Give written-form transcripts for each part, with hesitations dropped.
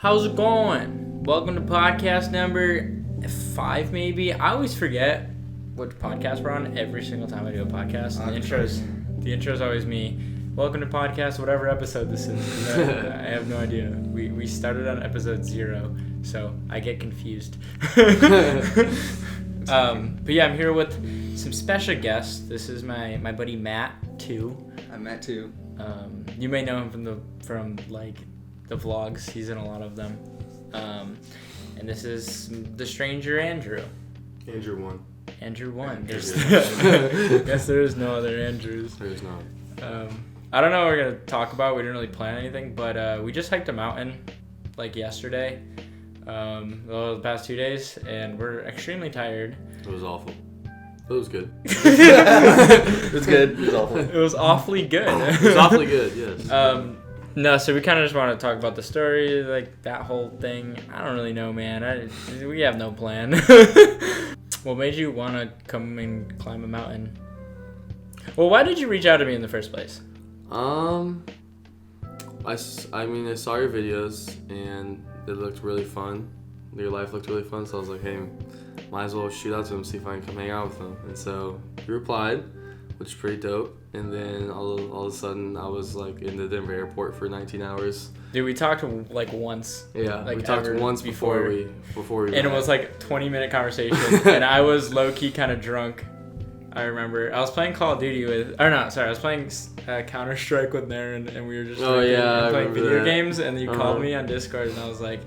How's it going? Welcome to podcast number 5, maybe. I always forget what podcast we're on every single time I do a podcast. The intro is always me. Welcome to podcast, whatever episode this is. I have no idea. We started on episode 0, so I get confused. But yeah, I'm here with some special guests. This is my buddy Matt too. I'm Matt too. You may know him from the vlogs. He's in a lot of them. And this is the stranger Andrew. Andrew 1. Andrew 1. Guess there is no other Andrews. There is not. I don't know what we're going to talk about. We didn't really plan anything, but we just hiked a mountain yesterday. The past 2 days, and we're extremely tired. It was awful. It was good. It was good. It was awful. It was awfully good. It was awfully good, yes. No, so we kind of just want to talk about the story, like that whole thing. I don't really know, man. We have no plan. What made you want to come and climb a mountain? Well, why did you reach out to me in the first place? I saw your videos and it looked really fun. Your life looked really fun, so I was like, hey, might as well shoot out to him, see if I can come hang out with him. And so you replied, which is pretty dope. And then all of a sudden, I was like in the Denver airport for 19 hours. Dude, we talked like once. Yeah, like we talked once before we and met. it was like a 20-minute conversation, and I was low-key kind of drunk. I remember I was playing Call of Duty I was playing Counter-Strike with Naren, and we were just drinking and playing video games, and you called me on Discord, and I was like,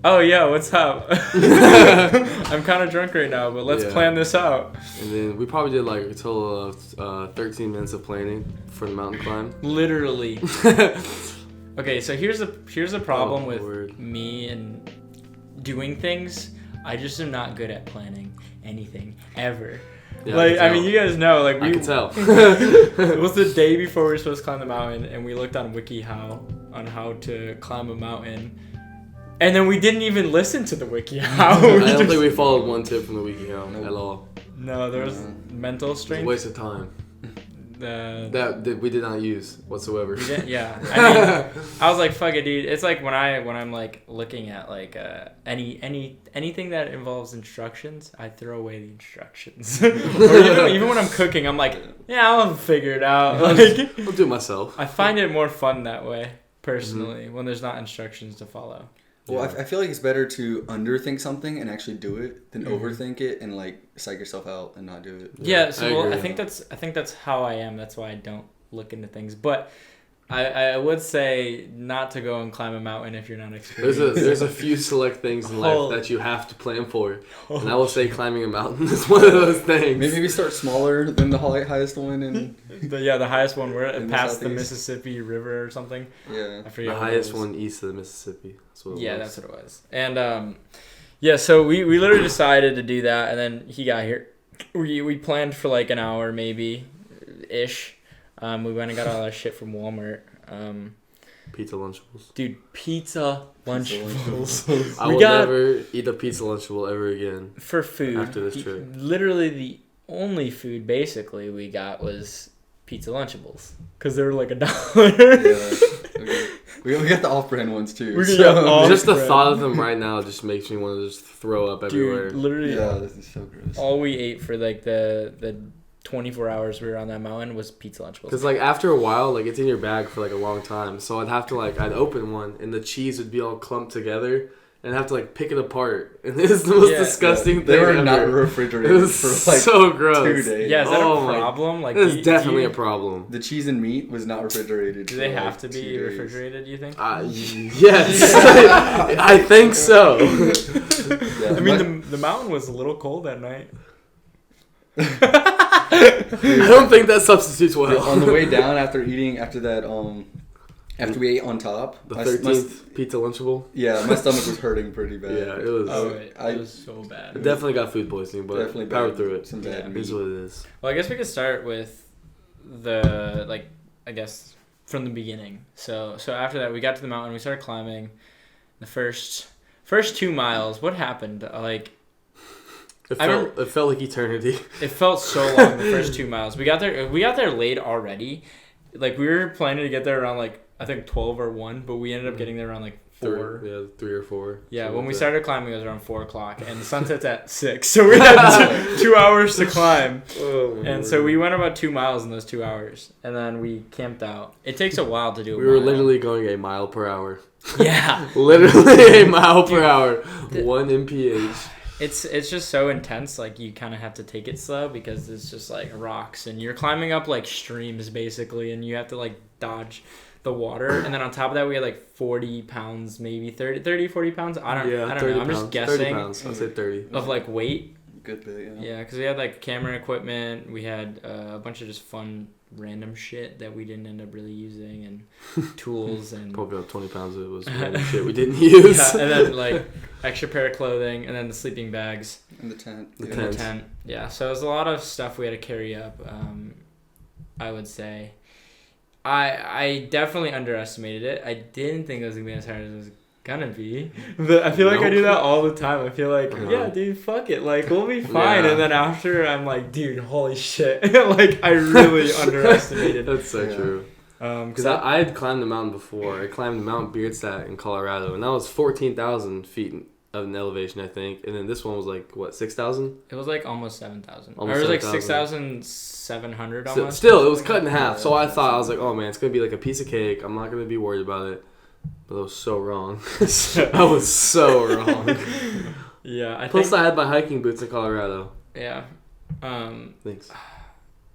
oh, yeah, what's up? I'm kind of drunk right now, but let's plan this out. And then we probably did like a total of 13 minutes of planning for the mountain climb. Literally. Okay, so here's the problem with me and doing things. I just am not good at planning anything ever. Yeah, I mean, you guys know, like I can tell. It was the day before we were supposed to climb the mountain, and we looked on WikiHow on how to climb a mountain. And then we didn't even listen to the WikiHow. I don't think we followed one tip from the WikiHow at all. No, there was mental strength. It was a waste of time. That we did not use whatsoever. Yeah, I mean, I was like, "Fuck it, dude." It's like when I'm like looking at like anything that involves instructions, I throw away the instructions. Or even when I'm cooking, I'm like, "Yeah, I'll figure it out." Like, I'll do it myself. I find it more fun that way, personally, when there's not instructions to follow. Well, I feel like it's better to underthink something and actually do it than overthink it and like psych yourself out and not do it. Yeah, so I think that's how I am. That's why I don't look into things. But I would say not to go and climb a mountain if you're not experienced. There's a few select things in life that you have to plan for, and I will say climbing a mountain is one of those things. Maybe start smaller than the highest one and the highest one. We're past the Southeast. Mississippi River or something. Yeah, I forget the highest one east of the Mississippi. That's what it was. And so we literally decided to do that, and then he got here. We planned for like an hour maybe ish. We went and got all our shit from Walmart. Pizza Lunchables. Dude, pizza Lunchables. I will never eat a Pizza Lunchable ever again. For food. After this trip. Literally the only food basically we got was Pizza Lunchables. Because they were like $1. Yeah. Okay. We got the off-brand ones too. Just the thought of them right now just makes me want to just throw up everywhere. Dude, literally. Yeah, this is so gross. All we ate for like the 24 hours we were on that mountain was Pizza Lunchables. Because like after a while, like it's in your bag for like a long time, so I'd open one and the cheese would be all clumped together, and I'd have to like pick it apart, and this is the most disgusting thing They were ever. not refrigerated for like so gross. 2 days. Yeah, is that a problem? Like, it's definitely a problem. The chease and meat was not refrigerated. Do they have to be refrigerated, you think? Yes. I think so. Yeah, I mean, the mountain was a little cold that night. I don't think that substitutes well. On the way down after that, after we ate on top, the 13th Pizza Lunchable. Yeah, my stomach was hurting pretty bad. Yeah, it was. It was so bad. I definitely got food poisoning, but definitely powered through it. Some bad meat. Is what it is. Well, I guess we could start with from the beginning. So after that, we got to the mountain. We started climbing. The first 2 miles. What happened? It felt like eternity. It felt so long. The first 2 miles. We got there late already. Like we were planning to get there around like I think 12 or 1, but we ended up getting there around like 4. 3 or 4. Yeah, when we started climbing, it was around 4 o'clock, and the sun sets at 6. So we had 2 hours to climb. Oh, and so we went about 2 miles in those 2 hours, and then we camped out. It takes a while to do. We were literally going a mile per hour. Yeah, literally a mile per hour. 1 mph. It's just so intense. Like you kind of have to take it slow because it's just like rocks, and you're climbing up like streams basically, and you have to like dodge the water. And then on top of that, we had like 40 pounds, maybe 40 pounds. I don't know. I'm pounds. just guessing. 30 pounds. I'll say 30. Of like weight. Good bit, yeah. Yeah, because we had like camera equipment. We had a bunch of just fun random shit that we didn't end up really using, and tools, and Probably about 20 pounds of it was random shit we didn't use. Yeah, and then like extra pair of clothing, and then the sleeping bags. And the tent. The The tent. Yeah, so it was a lot of stuff we had to carry up. I would say, I definitely underestimated it. I didn't think it was gonna be as hard as it was gonna be. But I feel like I do that all the time. I feel like, yeah, dude, fuck it. Like, we'll be fine. Yeah. And then after, I'm like, dude, holy shit. Like, I really underestimated. That's so true. Because I had climbed the mountain before. I climbed Mount Beardstadt in Colorado, and that was 14,000 feet of an elevation, I think. And then this one was like, what, 6,000? it was like almost 7,000. Or Almost it was like 7,000. 6,700 So, almost. still, it was cut in half. So I thought, I was like, oh man, it's going to be like a piece of cake. I'm not going to be worried about it. But I was so wrong. I was so wrong. Yeah, Plus, I had my hiking boots in Colorado. Yeah. Thanks.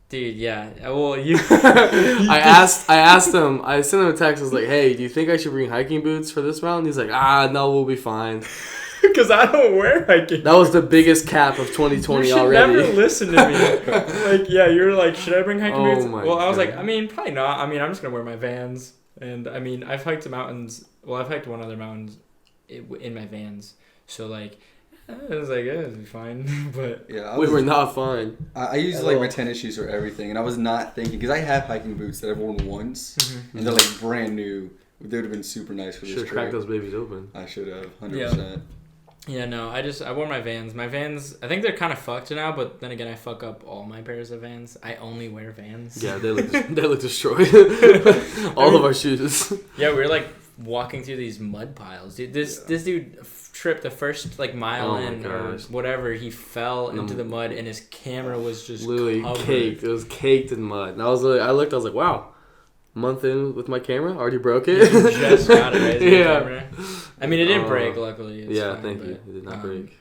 Dude, yeah. Well, you. I asked him. I sent him a text. I was like, "Hey, do you think I should bring hiking boots for this mountain?" He's like, no, we'll be fine. Because I don't wear hiking. That was the biggest cap of 2020 you should already. never listen to me. Like, yeah, you were like, should I bring hiking boots? my Well, I was God. like, I mean, probably not. I mean, I'm just gonna wear my Vans, and I mean, I've hiked the mountains. Well, I've hiked one other mountains in my Vans, so like, I was like, yeah, it'll be fine. But Yeah, We were not fine. I used like my tennis shoes for everything, and I was not thinking because I have hiking boots that I've worn once, and they're like brand new. They would have been super nice for Should this have cracked trip. those babies open. I should have, 100%. yeah, no, I wore my Vans. My Vans, I think they're kind of fucked now, but then again, I fuck up all my pairs of Vans. I only wear Vans. Yeah, they look destroyed. All of our shoes. Yeah, we were like walking through these mud piles, dude. This dude tripped the first like mile Oh my in or gosh. whatever. He fell into the mud, and his camera was just Literally covered. caked. It was caked in mud. And I was like, wow. Month in with my camera, already broke it. You just got it right. Yeah. Camera. I mean, it didn't break. Luckily. It's Yeah, fine, thank but, you. It did not break.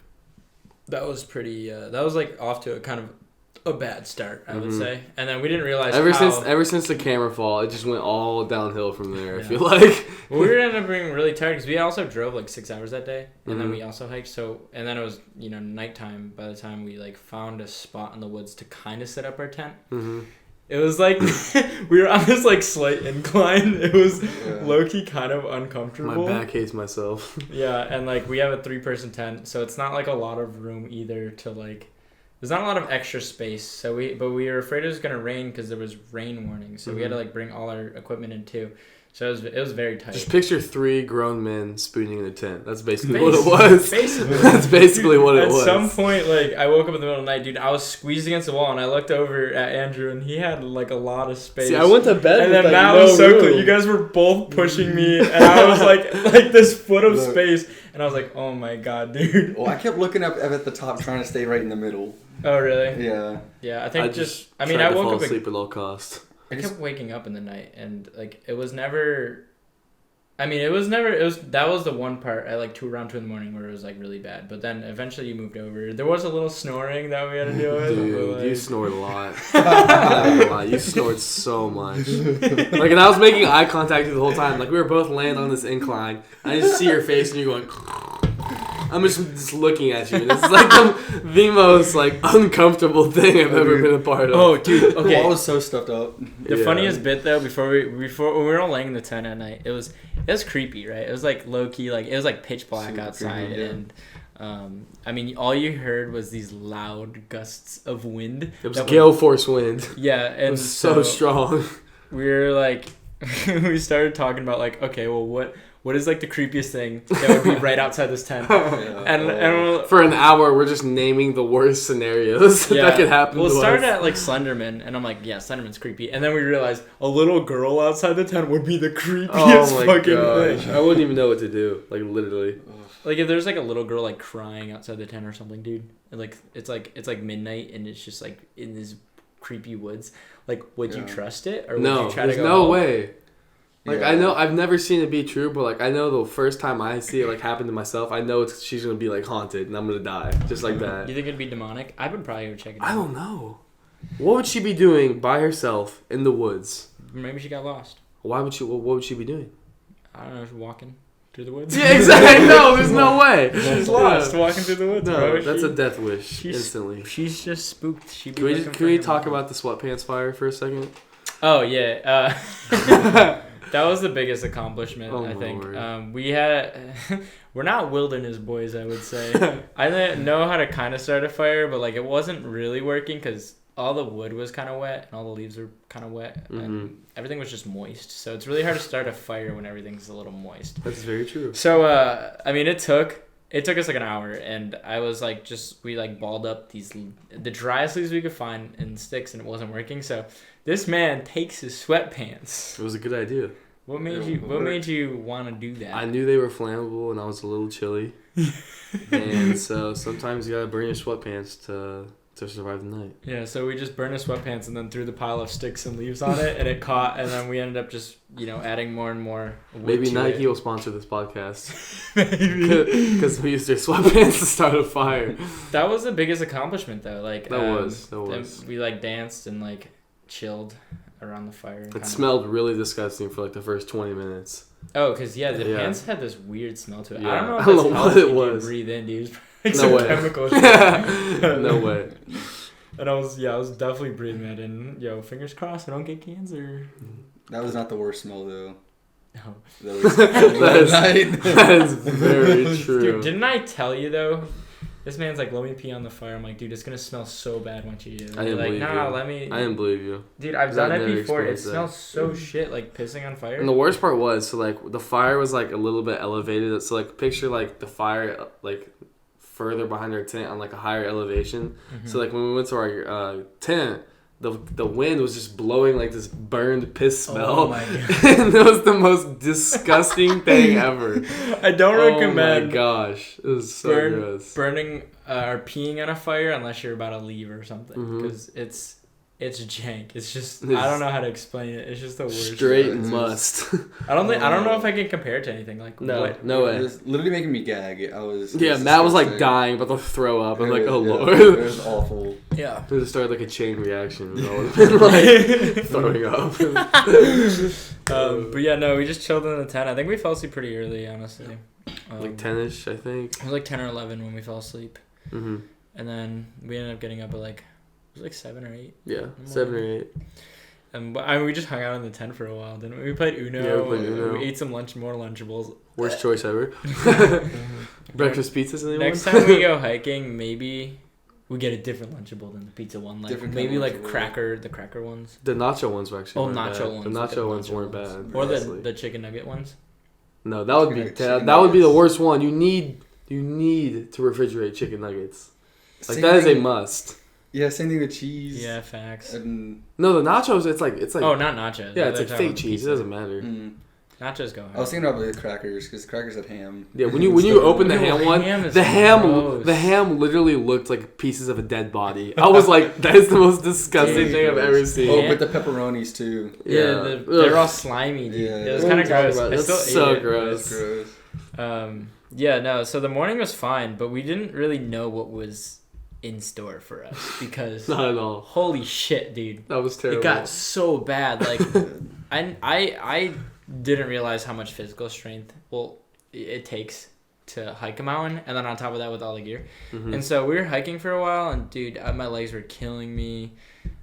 That was pretty. That was like off to a kind of a bad start, I would say. And then we didn't realize Ever since the camera fall, it just went all downhill from there. I Yeah. feel like. Well, we ended up being really tired because we also drove like 6 hours that day, and then we also hiked. So, and then it was nighttime by the time we like found a spot in the woods to kind of set up our tent. It was like we were on this like slight incline. It was low key kind of uncomfortable. My back hates myself. Yeah, and like we have a 3-person tent, so it's not like a lot of room either to like. There's not a lot of extra space, so we were afraid it was gonna rain because there was rain warning, so we had to like bring all our equipment in too. So it was very tight. Just picture 3 grown men spooning in a tent. That's basically what it was. Basically. That's basically what it was. At some point, like, I woke up in the middle of the night, dude, I was squeezed against the wall, and I looked over at Andrew, and he had, like, a lot of space. See, I went to bed and with, then like, Matt no was so room. cool. You guys were both pushing me, and I was, like this foot of space, and I was like, oh, my God, dude. Well, I kept looking up at the top, trying to stay right in the middle. Oh, really? Yeah. Yeah, I think I tried to woke fall up... asleep at all costs. I kept waking up in the night, and, like, it was never... that was the one part at like around 2 a.m. where it was like really bad. But then eventually you moved over. There was a little snoring that we had to deal with. Dude, but, you snored a lot. I'm not gonna lie, you snored so much. Like, and I was making eye contact with you the whole time. Like, we were both laying on this incline. I just see your face, and you're going. I'm just looking at you. This is like the most like uncomfortable thing I've ever been a part of. Oh, dude. Okay. Well, I was so stuffed up. The funniest bit though, before when we were all laying in the tent at night, it was creepy, right? It was like low key, like it was like pitch black Super outside, creepy, yeah. and I mean, all you heard was these loud gusts of wind. It was gale force wind. Yeah, It and was so strong. we were like, we started talking about like, okay, well, what is like the creepiest thing that would be right outside this tent? And for an hour, we're just naming the worst scenarios that could happen. We'll to start us. at like Slenderman, and I'm like, yeah, Slenderman's creepy. And then we realized a little girl outside the tent would be the creepiest fucking thing. I wouldn't even know what to do. Like literally. Like if there's like a little girl like crying outside the tent or something, dude. And like it's like midnight and it's just like in these creepy woods. Like, would you trust it or would you try to go? There's no home? way. Like I know I've never seen it be true, but like I know the first time I see it like happen to myself, I know she's gonna be like haunted and I'm gonna die just like that. You think it'd be demonic? I would probably go check it out. I don't know. What would she be doing by herself in the woods? Maybe she got lost. Why would she? What would she be doing? I don't know, walking through the woods. Yeah, exactly. No, there's no way. She's lost walking through the woods. No, bro. that's a death wish instantly. She's just spooked. Can we talk about the sweatpants fire for a second? Oh yeah, that was the biggest accomplishment. I think we're not wilderness boys. I would say I didn't know how to kind of start a fire, but like it wasn't really working because all the wood was kind of wet and all the leaves were kind of wet and everything was just moist. So it's really hard to start a fire when everything's a little moist. That's very true. So I mean, it took us like an hour, and I was like, we like balled up the driest leaves we could find in sticks, and it wasn't working. So this man takes his sweatpants. It was a good idea. What made you want to do that? I knew they were flammable, and I was a little chilly, and so sometimes you gotta burn your sweatpants to survive the night. Yeah, so we just burned his sweatpants and then threw the pile of sticks and leaves on it, and it caught, and then we ended up just, adding more and more wood. Maybe to Nike it. will sponsor this podcast. Maybe. Because we used their sweatpants to start a fire. That was the biggest accomplishment, though. Like That was. We, like, danced and, like, chilled around the fire. It smelled really disgusting for, like, the first 20 minutes. Oh, because, the pants had this weird smell to it. Yeah. I don't know if it's what healthy it was. to breathe in, dude. Like No some way. chemical shit. No way. And I was definitely breathing that in. Yo, fingers crossed I don't get cancer. That was not the worst smell though. No. That is very true. Dude, didn't I tell you though? This man's like, let me pee on the fire. I'm like, dude, it's gonna smell so bad once you do it. I didn't believe you. Let me. I didn't believe you. Dude, I've done it never before. It experienced smells so shit, like pissing on fire. And the worst part was, so like the fire was like a little bit elevated. So like picture like the fire like further behind our tent on like a higher elevation. Mm-hmm. So like when we went to our tent, the wind was just blowing like this burned piss smell. Oh my god! And it was the most disgusting thing ever. I don't recommend. Oh my gosh, it was so gross. Burning or peeing on a fire unless you're about to leave or something, Mm-hmm. because it's jank. It's just I don't know how to explain it. It's just the worst. Straight must. I don't know if I can compare it to anything like No way. It was literally making me gag. Matt was like dying, about to throw up. I'm like, oh lord. It was awful. Yeah. It just started like a chain reaction. I would have been like throwing up. But yeah, no, we just chilled in the tent. I think we fell asleep pretty early, honestly. Like 10ish, I think. It was like 10 or 11 when we fell asleep. Mm-hmm. And then we ended up getting up at like, it was like 7 or 8. Yeah, 7 or 8. And we just hung out in the tent for a while, didn't we? We played Uno. Yeah, we played Uno. We ate some more Lunchables. Worst choice ever. Breakfast pizzas, anyone? Next time we go hiking, maybe we get a different Lunchable than the pizza one. Like Different maybe kind of like Lunchable. the cracker ones. The nacho ones were actually Oh, weren't nacho bad. ones. The nacho ones nacho weren't ones. bad. Or honestly. the chicken nugget ones. No, that would be Chicken that would be the nuggets. worst one. You need to refrigerate chicken nuggets. Like that is a must. Yeah, same thing with cheese. Yeah, facts. And, No, the nachos, it's like Oh, not nachos. yeah, it's They're like talking fake about cheese. pizza. It doesn't matter. Nachos go. I was thinking about the crackers because crackers had ham. Yeah, when you open the ham one, ham is the gross. ham literally looked like pieces of a dead body. I was like, that is the most disgusting thing I've ever seen. Oh, but the pepperonis too. Yeah, they're all slimy, dude. Yeah. It was kind of gross. I That's still so ate it. gross. That's gross. Yeah, no. So the morning was fine, but we didn't really know what was in store for us because Not at all. holy shit, dude. That was terrible. It got so bad. Like, I didn't realize how much physical strength it takes to hike a mountain, and then on top of that with all the gear. Mm-hmm. And so we were hiking for a while, and dude, my legs were killing me.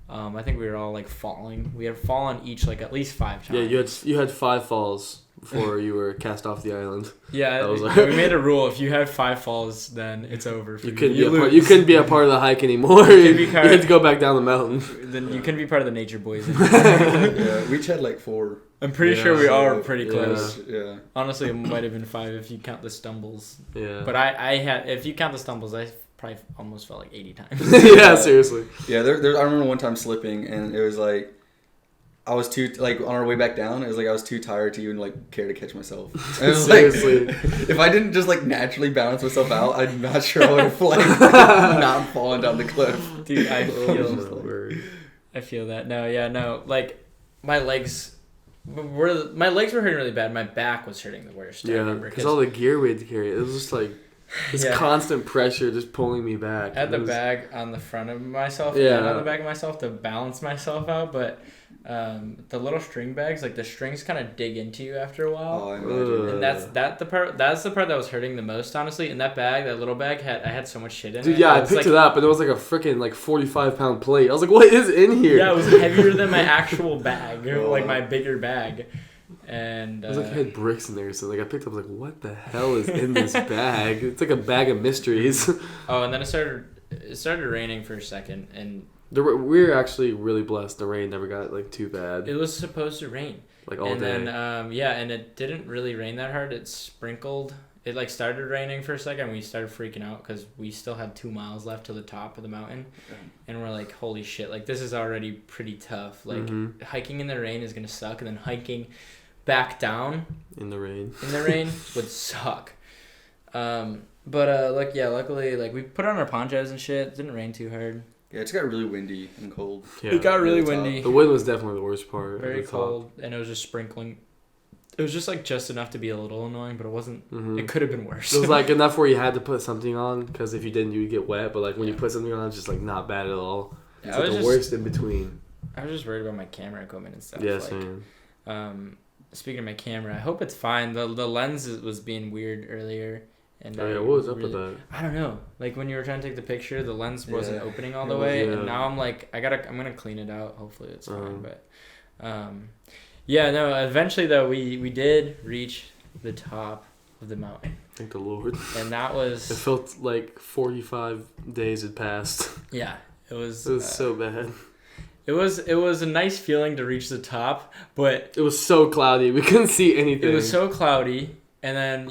I think we were all like falling. We had fallen each like at least 5 times. Yeah, you had 5 falls before you were cast off the island. Yeah, That was we made a rule. If you have 5 falls, then it's over for You you. couldn't couldn't be a part of the hike anymore. You part- had to go back down the mountain. Then you couldn't be part of the nature boys. Yeah, we each had like 4. I'm pretty Yeah. sure we all were So, pretty yeah. close. Yeah. Honestly, it might have been 5 if you count the stumbles. Yeah. But I had, if you count the stumbles, I probably almost fell like 80 times. Yeah, seriously. Yeah, there. I remember one time slipping, and it was like I was too like on our way back down. It was like I was too tired to even like care to catch myself. And it was Seriously. like, if I didn't just like naturally balance myself out, I'm not sure I would have like not fallen down the cliff. Dude, I Oh, my feel, word. I feel that. No, like my legs were hurting really bad. My back was hurting the worst. I Yeah, remember, because all the gear we had to carry, it was just like this Yeah. constant pressure just pulling me back. I had It the was- bag on the front of myself Yeah. and on the back of myself to balance myself out, but the little string bags, like the strings kind of dig into you after a while. Oh, I imagine. And that's the part that was hurting the most, honestly. In that bag, that little bag I had so much shit in Dude, it. yeah, I It was picked like, it up and it was like a freaking like 45-pound plate. I was like, what is in here? Yeah, it was heavier than my actual bag, Oh. like my bigger bag. And It was like it had bricks in there, so like I picked up, I was like, what the hell is in this bag? It's like a bag of mysteries. oh, and then it started raining for a second, and We were actually really blessed. The rain never got like too bad, it was supposed to rain. like all and day. then and it didn't really rain that hard. It sprinkled. It like started raining for a second. And we started freaking out because we still had 2 miles left to the top of the mountain, and we're like, holy shit! Like this is already pretty tough. Like Mhm. hiking in the rain is gonna suck, and then hiking back down In the rain. in the rain would suck. Luckily, like we put on our ponchos and shit. It didn't rain too hard. Yeah, it just got really windy and cold. Yeah. It got really Really tough. windy, The wind was definitely the worst part. at very the top. cold, and it was just sprinkling. It was just like just enough to be a little annoying, but it wasn't. Mhm. It could have been worse. It was like enough where you had to put something on because if you didn't, you'd get wet. But like when you Yeah. put something on, it's just like not bad at all. Yeah, It's I like was the just- worst in between. I was just worried about my camera equipment and stuff. Yeah, like, same. Speaking of my camera, I hope it's fine. The lens was being weird earlier, and Oh I yeah, what was up really- with that? I don't know. Like when you were trying to take the picture, the lens wasn't Yeah. opening all It the was- way, yeah. and now I'm like, I'm gonna clean it out. Hopefully it's fine. Uh-huh. But, yeah, no. Eventually though, we did reach the top of the mountain, Thank the Lord. and that It was felt like 45 days had passed. yeah. It was. It was so bad. It was a nice feeling to reach the top, but It was so cloudy. We couldn't see anything. it was so cloudy. And then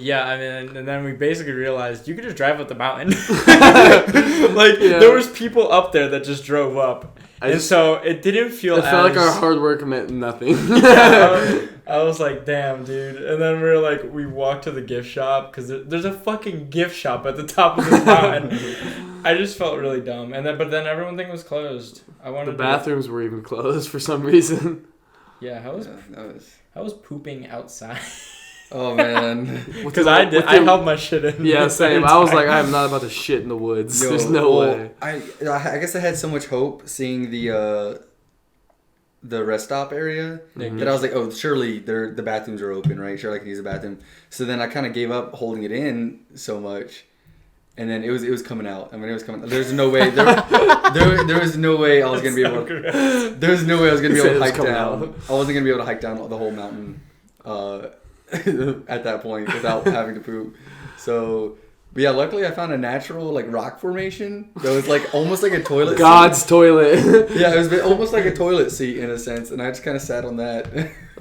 and then we basically realized you could just drive up the mountain. Like Yeah. there was people up there that just drove up, I just- so it didn't feel. It felt like our as- hard work meant nothing. I was like, damn, dude. And then we walked to the gift shop because there's a fucking gift shop at the top of this mountain. I just felt really dumb. But then everything was closed. I wanted The bathrooms were even closed for some reason. Yeah, Yeah, that was. I was pooping outside Oh man. because I held my shit in. Yeah, the same. entire I was like, time. I'm not about to shit in the woods. Yo, There's no well, way. I guess I had so much hope seeing the rest stop area Yeah, that I was like, oh, surely the bathrooms are open, right? Surely I can use the bathroom. So then I kind of gave up holding it in so much, and then it was coming out. I mean, it was coming. There's no way. There was no way I was gonna be able. There was no way I was gonna be He able to said it was hike coming down. out. I wasn't gonna be able to hike down the whole mountain at that point without having to poop. So. But yeah, luckily I found a natural like rock formation that was like almost like a toilet God's toilet. seat. Yeah, it was almost like a toilet seat in a sense, and I just kind of sat on that.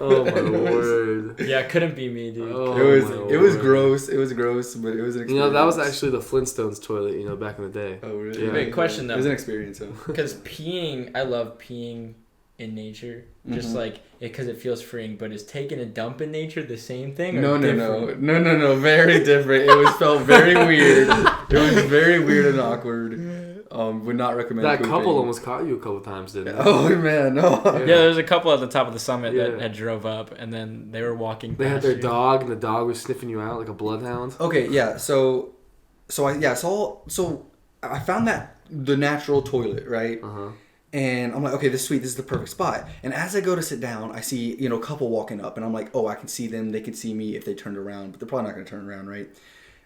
Oh my It was- word. Yeah, it couldn't be me, dude. Oh, it was my it was Lord. gross. It was gross, but it was an experience. You know, that was actually the Flintstones toilet, back in the day. Oh really? Yeah. Wait, question, though. It was an experience though. Because peeing, I love peeing in nature, just Mhm. like because it feels freeing. But is taking a dump in nature the same thing? Or No, different? no, very different. It was felt very weird. It was very weird and awkward. Would not recommend. That pooping. couple almost caught you a couple times, didn't they? Oh man, no. Yeah. Yeah, there's a couple at the top of the summit that Yeah. had drove up, and then they were walking. They had past their you. dog, and the dog was sniffing you out like a bloodhound. Okay, yeah. So I found that the natural toilet, right? Uh-huh. And I'm like, okay, this is sweet. This is the perfect spot. And as I go to sit down, I see, a couple walking up. And I'm like, oh, I can see them. They can see me if they turned around. But they're probably not going to turn around, right?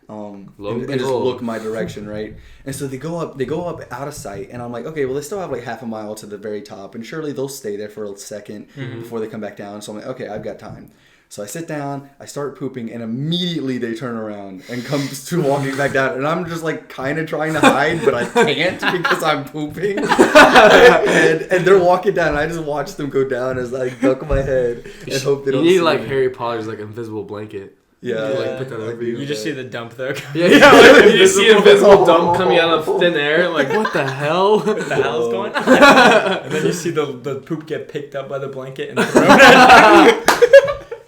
Lo And and just behold. look my direction, right? And so they go up out of sight. And I'm like, okay, well, they still have like half a mile to the very top. And surely they'll stay there for a second before they come back down. So I'm like, okay, I've got time. So I sit down, I start pooping, and immediately they turn around and come to walking back down. And I'm just like kind of trying to hide, but I can't because I'm pooping. and they're walking down, and I just watch them go down as I duck my head and hope they don't You need see like me. Harry Potter's like invisible blanket. Yeah, You like put that over you. You just see the dump though. Yeah, you see an invisible dump coming out of thin air. Like, what the hell? What the hell is going on? And then you see the poop get picked up by the blanket and thrown at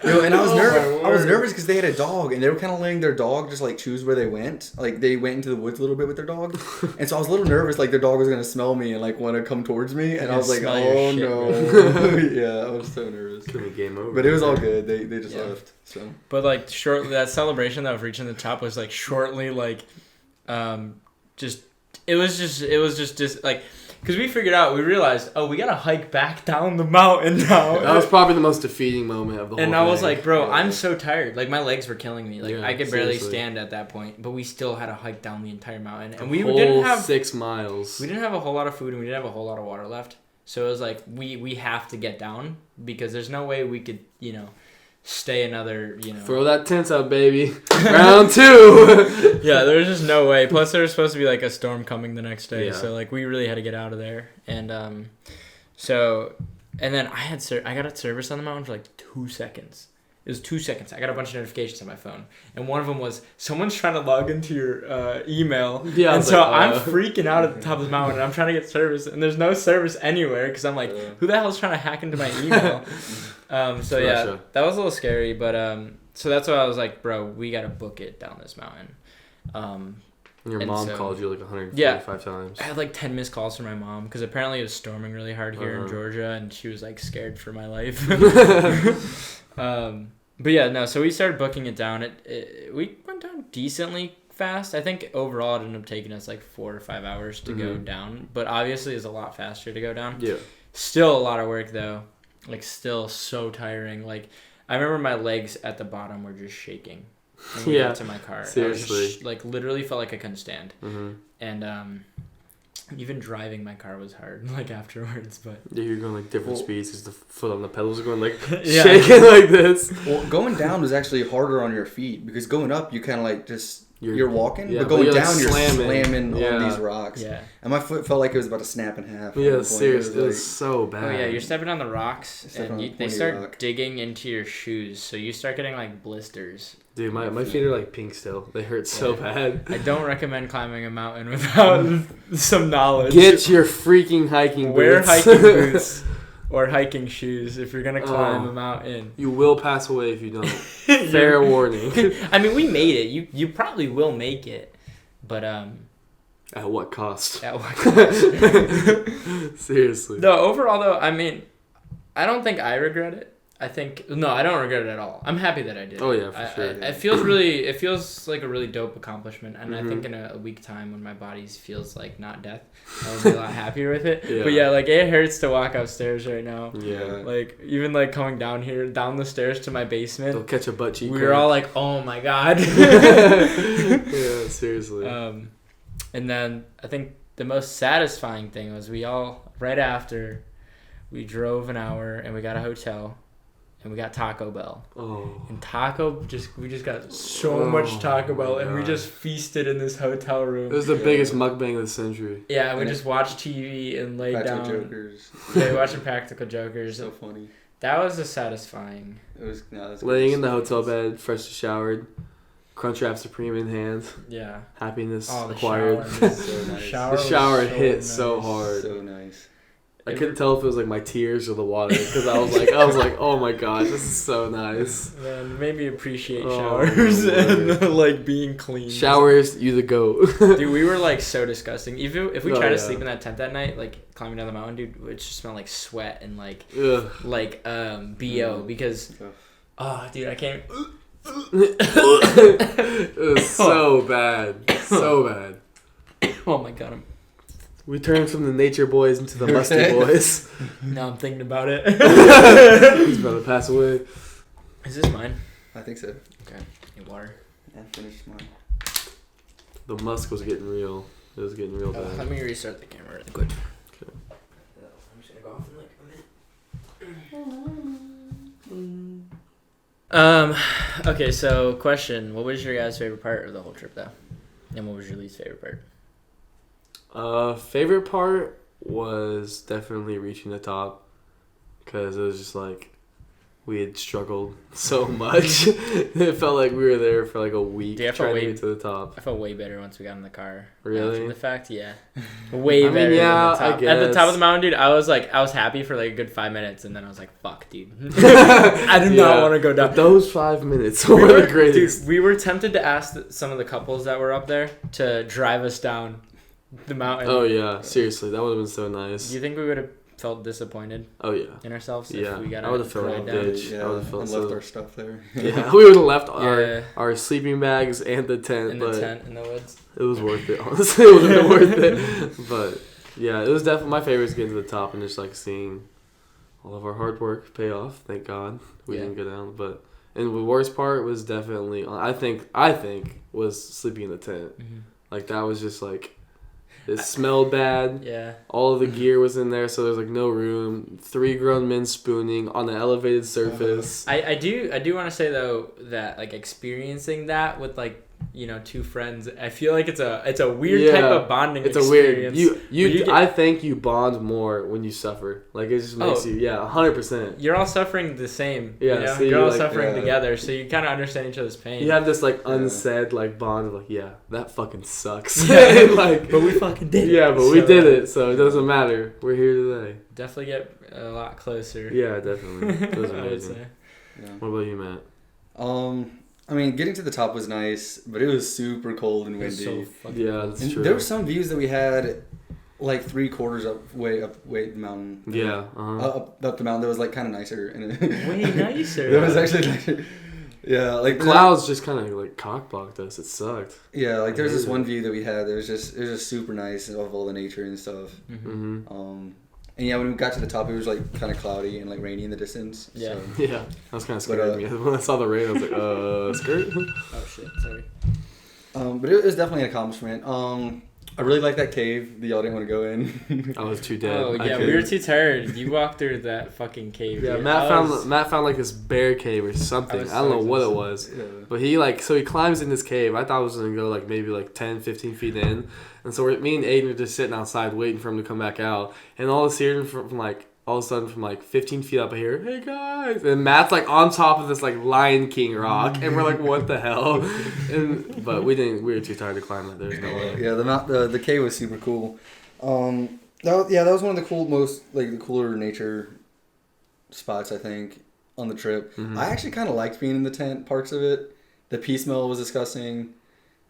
Yo, and I was Oh, my nervous. I was word. nervous because they had a dog, and they were kind of letting their dog just like choose where they went. Like they went into the woods a little bit with their dog, and so I was a little nervous, like their dog was gonna smell me and like want to come towards me, and I was like, Smell your oh shit, no, yeah, I was so nervous. Could be game over. But it was all good. They just Yeah. left. So But like shortly, that celebration of reaching the top was like shortly like, just it was just like, because we figured out, we realized, oh, we gotta hike back down the mountain now. That was probably the most defeating moment of the whole And thing. I was like, bro, Yeah. I'm so tired. Like my legs were killing me. Like Yeah, I could barely seriously. stand at that point. But we still had to hike down the entire mountain, and The we whole didn't have 6 miles. we didn't have a whole lot of food, and we didn't have a whole lot of water left. So it was like we have to get down because there's no way we could stay another Throw that tent up, baby. Round 2. Yeah, there was just no way. Plus, there was supposed to be like a storm coming the next day, Yeah. so like we really had to get out of there. And and then I got a service on the mountain for like 2 seconds. It was 2 seconds. I got a bunch of notifications on my phone, and one of them was someone's trying to log into your email. Yeah, I and was so like, I'm freaking out at the top of the mountain, and I'm trying to get service, and there's no service anywhere because I'm like, who the hell's trying to hack into my email? So yeah, Russia. that was a little scary, but so that's why I was like, bro, we gotta book it down this mountain. And your And mom so- called you like 145 Yeah. times. I had like 10 missed calls from my mom because apparently it was storming really hard here in Uh-huh. Georgia, and she was like scared for my life. But yeah, no. So we started booking it down. We went down decently fast. I think overall it ended up taking us like 4 or 5 hours to go Mhm. down. But obviously it's a lot faster to go down. Yeah. Still a lot of work though. Like still so tiring. Like I remember my legs at the bottom were just shaking when we Yeah, got to my car. I was seriously. just, like literally felt like I couldn't stand. Mm-hmm. And even driving my car was hard like afterwards. But Yeah, you're going like different Well- speeds because the foot on the pedals are going like Yeah. shaking like this. well, going down was actually harder on your feet because going up you kind of like just you're walking, yeah, but but going you're, like, down you're slamming. slamming Yeah. on these rocks. yeah. And my foot felt like it was about to snap in half. at one Yeah, point. seriously, it It was was so bad. Oh yeah, you're stepping on the rocks, Stepping and on they pointy start rock. digging into your shoes, so you start getting like blisters. Dude, my feet are like pink still. They hurt so bad. I don't recommend climbing a mountain without some knowledge. Get your freaking hiking boots. Wear hiking boots or hiking shoes if you're gonna climb Oh. a mountain. You will pass away if you don't. Fair warning. I mean, we made it. You probably will make it, but At what cost? at what cost? Seriously. No, overall though, I mean, I don't think I regret it. I don't regret it at all. I'm happy that I did. Oh, yeah, for I- sure. It feels like a really dope accomplishment, and I Mhm. think in a week time when my body feels like not death, I'll be a lot happier with it. Yeah. But yeah, like it hurts to walk upstairs right now. Yeah. Like even like coming down the stairs to my basement, Don't catch a butt cheek. we were all like, "Oh my god." Yeah, seriously. And then I think the most satisfying thing was right after we drove an hour and we got a hotel and we got Taco Bell. Oh. And we just got so Oh much Taco Bell, my and we God. just feasted in this hotel It room. was the Yeah. biggest mukbang of the century. Yeah, we And just watched TV and laid Practical down. Jokers. Yeah, we watching Practical Jokers. So funny. That was a satisfying. It was. No, that's Laying good. in the hotel bed, freshly showered, Crunchwrap Supreme in hand, Yeah. happiness Oh, the acquired. shower. So nice. Shower The was shower so hit nice. so hard. So nice. I couldn't tell if it was like my tears or the water because I was like, oh my gosh, this is so nice. Man, made me appreciate Oh, showers my and word. like being clean. Showers, you the goat. Dude, we were like so disgusting. Even if we Oh, tried to yeah. sleep in that tent that night, like climbing down the mountain, dude, it just smelled like sweat and like Ugh. BO because Ugh. oh dude, I can't. It was so bad, so bad. Oh my god, We turned from the nature boys into the musty boys. now I'm thinking about it. He's about to pass away. Is this mine? I think so. Okay, need water. I finished mine. The musk was getting real. It was getting real Let bad. me restart the camera really quick. Okay. I'm just gonna go off in like a minute. Okay, so question: what was your guys' favorite part of the whole trip, though? And what was your least favorite part? Favorite part was definitely reaching the top, because it was just like we had struggled so much. It felt like we were there for like a week trying to get to the top. I felt way better once we got in the car. Really? After the fact, yeah. Way better than the top. I guess. At the top of the mountain, dude, I was happy for like a good 5 minutes, and then I was like, fuck, dude. I do not want to go down. But those 5 minutes were the greatest. Dude, we were tempted to ask some of the couples that were up there to drive us down the mountain. Oh, yeah. Seriously, that would have been so nice. Do you think we would have felt disappointed in ourselves if we got I would have felt right like down? bitch. Yeah, I would have felt and so... left our stuff there. Yeah, we would have left our sleeping bags and the tent. In the tent in the woods. It was worth it, honestly. It would have been worth it. But, yeah, it was definitely my favorite to get to the top and just, like, seeing all of our hard work pay off. Thank God we didn't go down. But, and the worst part was definitely, I think, was sleeping in the tent. Mm-hmm. Like, that was just, like... It smelled bad. Yeah. All of the gear was in there, so there's like no room. 3 grown men spooning on an elevated surface. I do want to say though that like experiencing that with like 2 friends, I feel like it's a weird type of bonding experience. I think you bond more when you suffer. Like it just makes you 100%. You're all suffering the same. Yeah, so you're all like, suffering together, so you kind of understand each other's pain. You have this like unsaid like bond of like that fucking sucks. Like, but we fucking did it. Yeah, but we did it, so it doesn't matter. We're here today. Definitely get a lot closer. Yeah, definitely. It was amazing. I would say. Yeah. What about you, Matt? I mean, getting to the top was nice, but it was super cold and windy. So fucking that's and true. there were some views that we had, like 3/4 up the mountain. Yeah. Up the mountain that was like kind of nicer. And way nicer. That was actually nicer. Yeah, like clouds just kind of like cockblocked us. It sucked. Yeah, like there's this one view that we had. It was just super nice of all the nature and stuff. Mm-hmm. And yeah, when we got to the top, it was like kind of cloudy and like rainy in the distance. Yeah. So. Yeah. That was kind of scary me. When I saw the rain, I was like, skirt? Oh shit, sorry. But it was definitely an accomplishment. I really like that cave that y'all didn't want to go in. I was too dead. Oh yeah, we were too tired. You walked through that fucking cave. Yeah, dude. Matt found like this bear cave or something. I don't know what it was. Yeah. But he he climbs in this cave. I thought it was going to go like maybe like 10, 15 feet in. And so me and Aiden are just sitting outside waiting for him to come back out. And all of a sudden from like 15 feet up here, hey guys, and Matt's like on top of this like Lion King rock, and we're like, what the hell? But we were too tired to climb it. There's no way. Yeah, the cave was super cool. That was one of the the cooler nature spots I think on the trip. Mm-hmm. I actually kind of liked being in the tent parts of it. The pea smell was disgusting.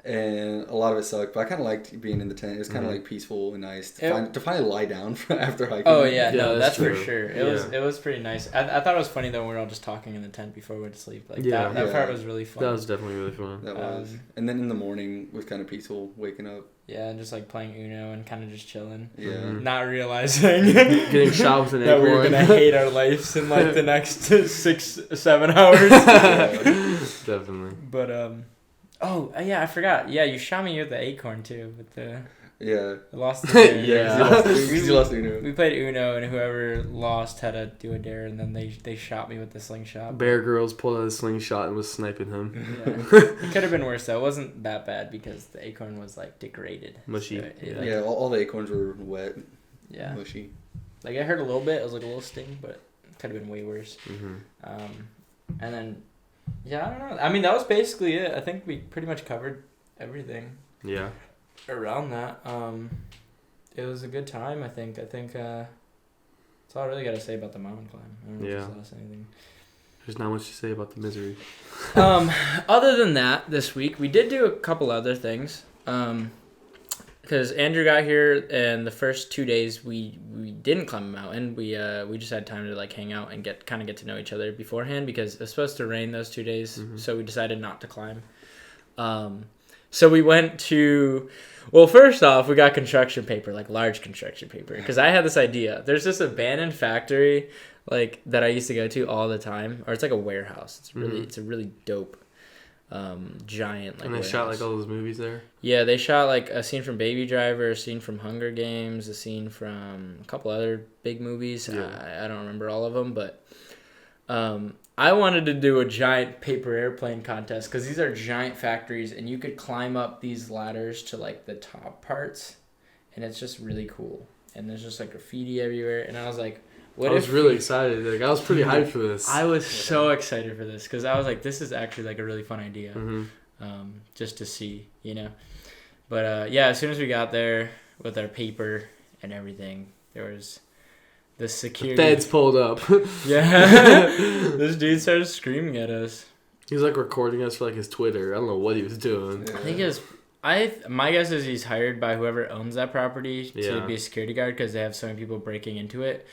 And a lot of it sucked, but I kind of liked being in the tent. It was kind of like peaceful and nice to finally lie down after hiking. Oh yeah, no, Yeah, that's true. for sure. It was pretty nice. I thought it was funny though when we were all just talking in the tent before we went to sleep. Like that part was really fun. That was definitely really fun. That was. And then in the morning was kind of peaceful, waking up. Yeah, and just like playing Uno and kind of just chilling. Yeah. Mm-hmm. Not realizing Getting shot with an that we were acorn. gonna hate our lives in like the next 6-7 hours. Definitely. But oh yeah, I forgot. Yeah, you shot me with the acorn too. With the lost the dare. Yeah. You lost Uno. We played Uno, and whoever lost had to do a dare, and then they shot me with the slingshot. Bear Grylls pulled out a slingshot and was sniping him. Yeah. It could have been worse though. It wasn't that bad because the acorn was like degraded. Mushy. So All the acorns were wet. Yeah. Mushy. Like it hurt a little bit. It was like a little sting, but it could have been way worse. Mm-hmm. And then, yeah, I don't know. I mean, that was basically it. I think we pretty much covered everything. Yeah. Around that, it was a good time. I think that's all I really got to say about the mountain climb. I don't know if there's anything. There's not much to say about the misery. Other than that, this week we did do a couple other things. Because Andrew got here, and the first 2 days we didn't climb a mountain. We just had time to like hang out and get to know each other beforehand because it was supposed to rain those 2 days, so we decided not to climb. So we went to, well, first off, we got construction paper, like large construction paper, because I had this idea. There's this abandoned factory like that I used to go to all the time, or it's like a warehouse. It's a really dope. Giant like. And they shot like all those movies there. Yeah, they shot like a scene from Baby Driver, a scene from Hunger Games, a scene from a couple other big movies. Yeah. I don't remember all of them, but I wanted to do a giant paper airplane contest because these are giant factories and you could climb up these ladders to like the top parts, and it's just really cool. And there's just like graffiti everywhere, and I was like, I was really excited. Like I was pretty hyped for this. I was so excited for this because I was like, this is actually like a really fun idea, just to see, you know. But yeah, as soon as we got there with our paper and everything, there was the security. The feds pulled up. Yeah, this dude started screaming at us. He was like recording us for like his Twitter. I don't know what he was doing. I think it was. My guess is he's hired by whoever owns that property to be a security guard because they have so many people breaking into it.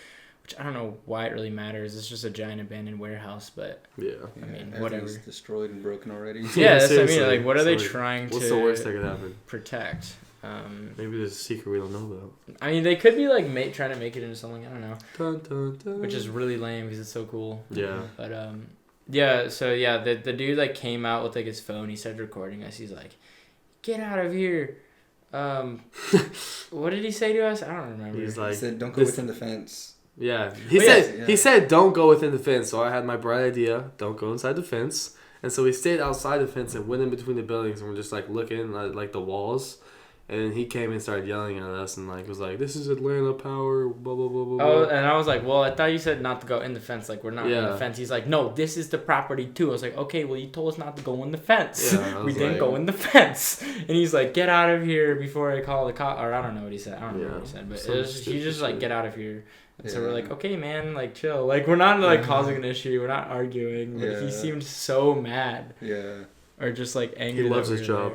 Which I don't know why it really matters. It's just a giant abandoned warehouse, but yeah. I mean, whatever. Destroyed and broken already. Yeah, that's what I mean. Like, what are they trying what's the worst that could happen? Protect? Maybe there's a secret we don't know about. I mean, they could be like trying to make it into something. I don't know. Dun, dun, dun. Which is really lame because it's so cool. Yeah. But yeah. So yeah, the dude like came out with like his phone. He started recording us. He's like, "Get out of here." What did he say to us? I don't remember. He's like, he said, "Don't go within the fence." Yeah, he said don't go within the fence. So I had my bright idea: don't go inside the fence. And so we stayed outside the fence and went in between the buildings, and we're just like looking at like the walls. And he came and started yelling at us and like was like, "This is Atlanta power." Blah blah blah blah. Oh, and I was like, "Well, I thought you said not to go in the fence. Like we're not in the fence." He's like, "No, this is the property too." I was like, "Okay, well you told us not to go in the fence. Yeah, we didn't go in the fence." And he's like, "Get out of here before I call the cop." Or I don't know what he said. I don't know what he said, but he just like, "Get out of here." And so we're like, okay, man, like, chill. Like, we're not, like, causing an issue. We're not arguing. But he seemed so mad. Yeah. Or just, like, angry. He loves his job.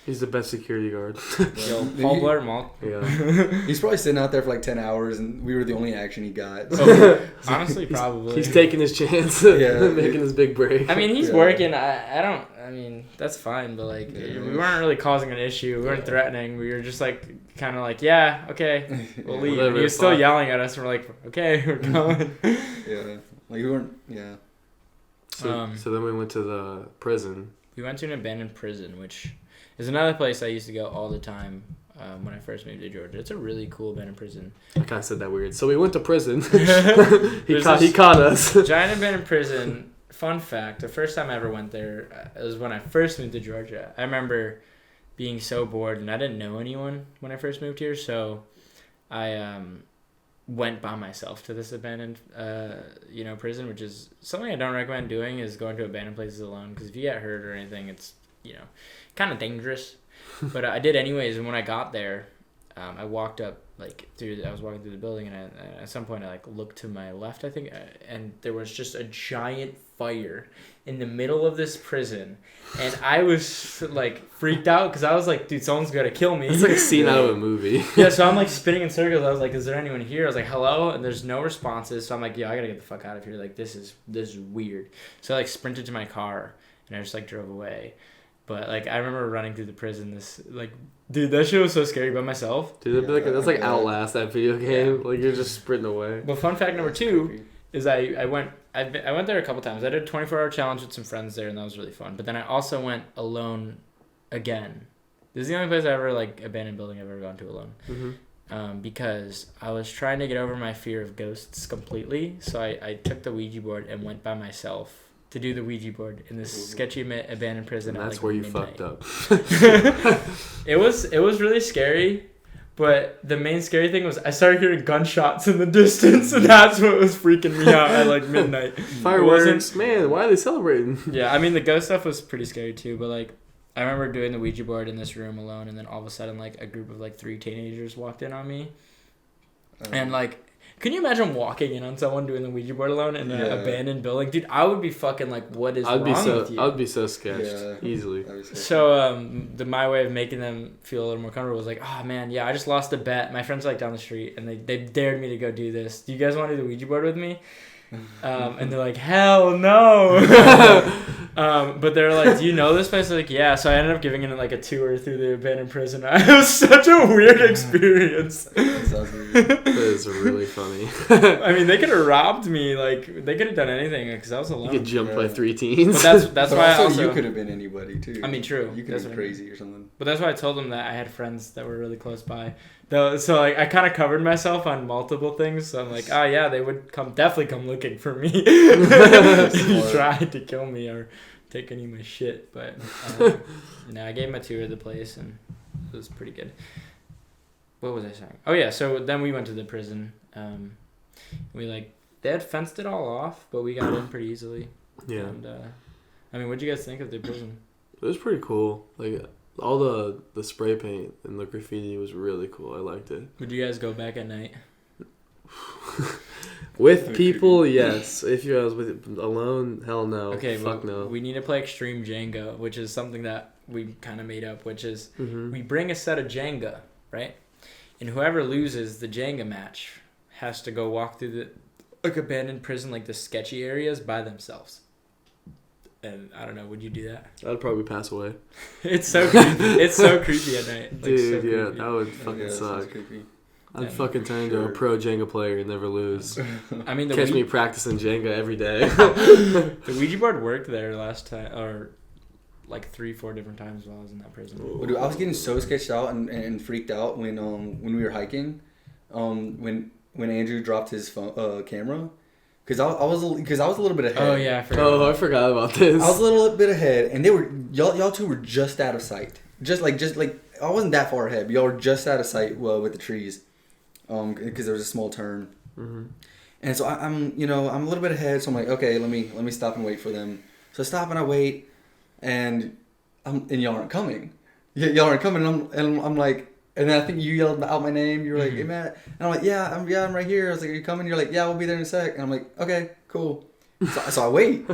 He's the best security guard. Yo, Paul Blart Mall. Yeah. He's probably sitting out there for, like, 10 hours, and we were the only action he got. So. Honestly, probably. He's taking his chance. Making his big break. I mean, he's working. I mean, that's fine. But, like, we weren't really causing an we weren't threatening. We were just, like, kind of like, yeah, okay, we'll leave. And he was still yelling at us. And we're like, okay, we're going. Yeah. Like, we weren't, So then we went to the prison. We went to an abandoned prison, which is another place I used to go all the time when I first moved to Georgia. It's a really cool abandoned prison. I kind of said that weird. So we went to prison. He caught us. Giant abandoned prison. Fun fact, the first time I ever went there was when I first moved to Georgia. I remember being so bored, and I didn't know anyone when I first moved here, so I went by myself to this abandoned prison, which is something I don't recommend doing, is going to abandoned places alone, because if you get hurt or anything, it's kind of dangerous. But I did anyways, and when I got there, I walked up I was walking through the building, and at some point I looked to my left, I think, and there was just a giant fire in the middle of this prison, and I was freaked out because I was like, dude, someone's gonna kill me. It's like a scene out of a movie. Yeah, so I'm spinning in circles. I was like, is there anyone here? I was like, hello, and there's no responses. So I'm like, yeah, I gotta get the fuck out of here. This is weird. So I sprinted to my car and I just drove away. But I remember running through the prison. Dude, that shit was so scary by myself. Dude, that's like Outlast, that video game. Yeah. You're just sprinting away. But fun fact number 2 is I went there a couple times. I did a 24-hour challenge with some friends there, and that was really fun. But then I also went alone again. This is the only place I ever abandoned building I've ever gone to alone. Mm-hmm. Because I was trying to get over my fear of ghosts completely. So I took the Ouija board and went by myself to do the Ouija board in this sketchy abandoned prison. And that's where you fucked up. It was really scary, but the main scary thing was I started hearing gunshots in the distance, and that's what was freaking me out at midnight. Fireworks, man! Why are they celebrating? Yeah, I mean the ghost stuff was pretty scary too, but I remember doing the Ouija board in this room alone, and then all of a sudden a group of 3 teenagers walked in on me, and can you imagine walking in on someone doing the Ouija board alone in an abandoned building? Dude, I would be fucking what is wrong with you? I would be so sketched. Easily. So my way of making them feel a little more comfortable was oh man, yeah, I just lost a bet. My friends down the street, and they dared me to go do this. Do you guys want to do the Ouija board with me? And they're like, hell no. But they're like, do you know this place? Like, yeah. So I ended up giving it like a tour through the abandoned prison. It was such a weird experience. That sounds weird. That is really funny. I mean, they could have robbed me. Like, they could have done anything because I was You alone. get jumped by Yeah. 3 teens. But that's But why I also, also you could have been anybody too. I mean, true. You could That's have been what I mean. crazy or something. But that's why I told them that I had friends that were really close by. Though, so like I kind of covered myself on multiple things. So I'm like, oh yeah, they would definitely come looking for me if you Smart. tried to kill me or take any of my shit. But no, I gave them a tour of the place and it was pretty good. What was I saying? Oh yeah, so then we went to the prison. They had fenced it all off, but we got in pretty easily. Yeah. And I mean, what'd you guys think of the prison? It was pretty cool. Like, all the spray paint and the graffiti was really cool. I liked it. Would you guys go back at night? With That'd be people, yes. If you was with alone, hell no. Okay, Fuck well, no. we need to play Extreme Jenga, which is something that we kind of made up, which is Mm-hmm. we bring a set of Jenga, right? And whoever loses the Jenga match has to go walk through the abandoned prison, like the sketchy areas, by themselves. And I don't know, would you do that? I'd probably pass away. It's so creepy. It's so creepy at night. Like, Dude, so yeah, creepy. that would Yeah, fucking that sounds suck. creepy. I'd Yeah, fucking turn into a sure. pro Jenga player and never lose. I mean, the Catch me Ouija, practicing Jenga every day. the Ouija board worked there last time, or like 3-4 different times while I was in that prison. Well, dude, I was getting so sketched out and freaked out when we were hiking, when Andrew dropped his phone, camera, because I was a little bit ahead. Oh yeah, I forgot. Oh, I forgot about this. I was a little bit ahead, and they were y'all two were just out of sight. Just like I wasn't that far ahead, but y'all were just out of sight with the trees, because there was a small turn. Mm-hmm. And so I'm a little bit ahead, so I'm like, okay, let me stop and wait for them. So I stop and I wait, and y'all aren't coming. Y'all aren't coming, and I'm like, and then I think you yelled out my name. You were like, "Hey Matt," and I'm like, "Yeah, I'm right here." I was like, "Are you coming?" You're like, "Yeah, we'll be there in a sec." And I'm like, "Okay, cool." So I wait,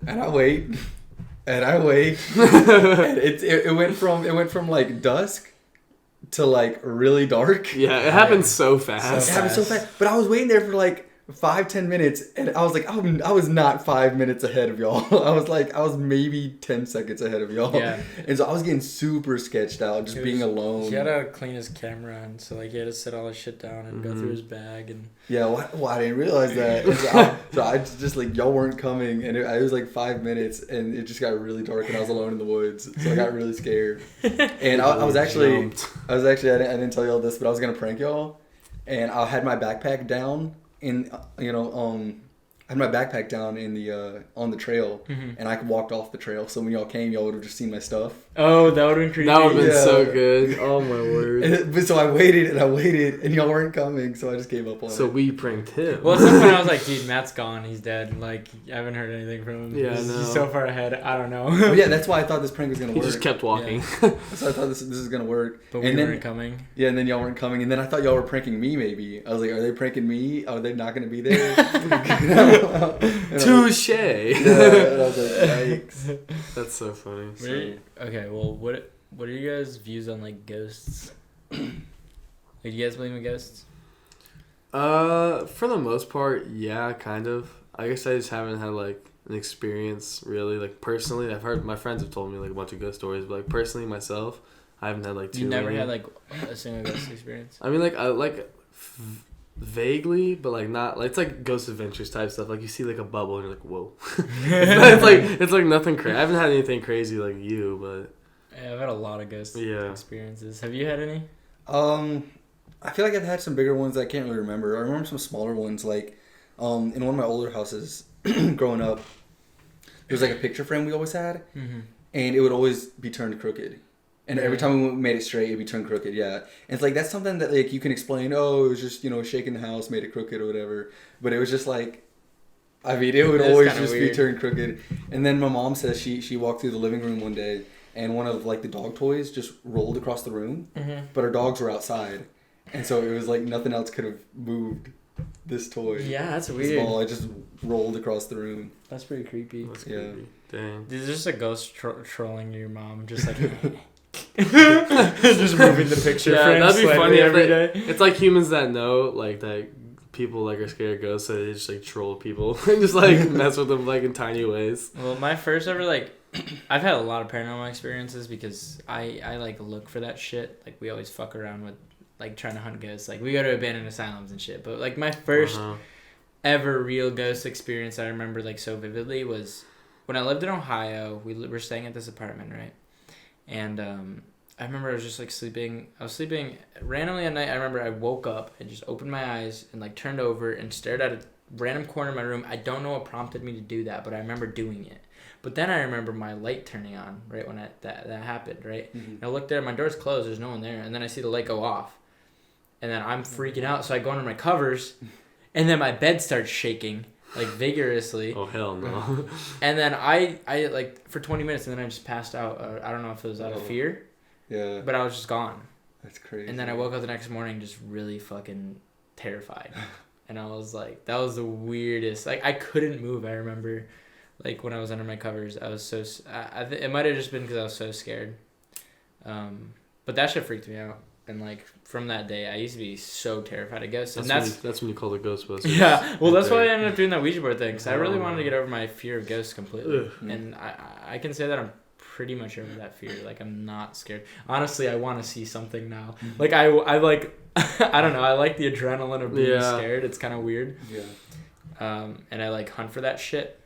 and I wait, and I wait. And it went from like dusk to like really dark. Yeah, it happened so fast. It happened so fast. But I was waiting there for like 5-10 minutes, and I was like, I was not 5 minutes ahead of y'all. I was maybe 10 seconds ahead of y'all. Yeah. And so I was getting super sketched out, just being alone. He had to clean his camera, and so like he had to set all his shit down and go Mm-hmm. through his bag and. Yeah, well, I didn't realize that. And so I just like, y'all weren't coming, and it was like 5 minutes, and it just got really dark, and I was alone in the woods, so I got really scared. And I was actually, I didn't tell y'all this, but I was gonna prank y'all, and I had my backpack down in, I had my backpack down in the on the trail, and I walked off the trail, so when y'all came, y'all would have just seen my stuff. Oh, that would have been creepy. That would have been Yeah. so good. Oh my word. But so I waited, and y'all weren't coming, so I just gave up on So it. we pranked him. Well, at some point I was like, dude, Matt's gone. He's dead. Like, I haven't heard anything from him. Yeah, I he's know. so far ahead. I don't know. But yeah, that's why I thought this prank was gonna He work. just kept walking. So I thought this is gonna work. But we and then, weren't coming. Yeah, and then y'all weren't coming, and then I thought y'all were pranking me. Maybe I was like, are they pranking me? Are they not gonna be there? And Touche. and I was like, yikes. That's so funny. Okay, well, what are you guys' views on like ghosts? Like, do you guys believe in ghosts? For the most part, yeah, kind of. I guess I just haven't had like an experience really, like personally. I've heard my friends have told me like a bunch of ghost stories, but like personally myself, I haven't had like too You never many. had like a single ghost experience? I mean, like I vaguely, but like not like it's like Ghost Adventures type stuff. Like you see like a bubble and you're like, whoa. it's like nothing crazy. I haven't had anything crazy like you, but Yeah, I've had a lot of ghost Yeah. experiences. Have you had any? I feel like I've had some bigger ones that I can't really remember. I remember some smaller ones, like in one of my older houses growing up. There was like a picture frame we always had, Mm-hmm. and it would always be turned crooked. And every time we made it straight, it'd be turned crooked. Yeah, and it's like that's something that like you can explain. Oh, it was just shaking the house made it crooked or whatever. But it was just like, I mean, it would That's always kinda just weird. be turned crooked. And then my mom says she walked through the living room one day, and one of like the dog toys just rolled across the room, Mm-hmm. but our dogs were outside, and so it was like nothing else could have moved this toy. Yeah, that's This weird. ball, it just rolled across the room. That's pretty creepy. that's Yeah. creepy. Dang. There's just a ghost trolling your mom, just like just moving the picture Yeah, frame that'd be slightly funny if every they- day. It's like humans that know, like that people like are scared of ghosts, so they just like troll people and just like mess with them like in tiny ways. Well, my first ever like, I've had a lot of paranormal experiences because I like look for that shit. Like we always fuck around with like trying to hunt ghosts. Like we go to abandoned asylums and shit. But like my first ever real ghost experience I remember like so vividly was when I lived in Ohio. We were staying at this apartment, right? And I remember I was just like sleeping. I was sleeping randomly at night. I remember I woke up and just opened my eyes and like turned over and stared at a random corner of my room. I don't know what prompted me to do that, but I remember doing it. But then I remember my light turning on right when that happened, right? Mm-hmm. And I looked there, my door's closed, there's no one there, and then I see the light go off. And then I'm freaking out, so I go under my covers, and then my bed starts shaking, like vigorously. Oh, hell no. And then I like, for 20 minutes, and then I just passed out. I don't know if it was out of fear, but I was just gone. That's crazy. And then I woke up the next morning just really fucking terrified. And I was like, that was the weirdest. Like, I couldn't move, I remember. Like, when I was under my covers, I was so... it might have just been because I was so scared. But that shit freaked me out. And, like, from that day, I used to be so terrified of ghosts. That's when you call it Ghostbusters. Yeah. Well, that's why I ended up doing that Ouija board thing. Because I really wanted to get over my fear of ghosts completely. And I can say that I'm pretty much over that fear. Like, I'm not scared. Honestly, I want to see something now. Like, I like... I don't know. I like the adrenaline of being scared. It's kind of weird. Yeah. And I, like, hunt for that shit.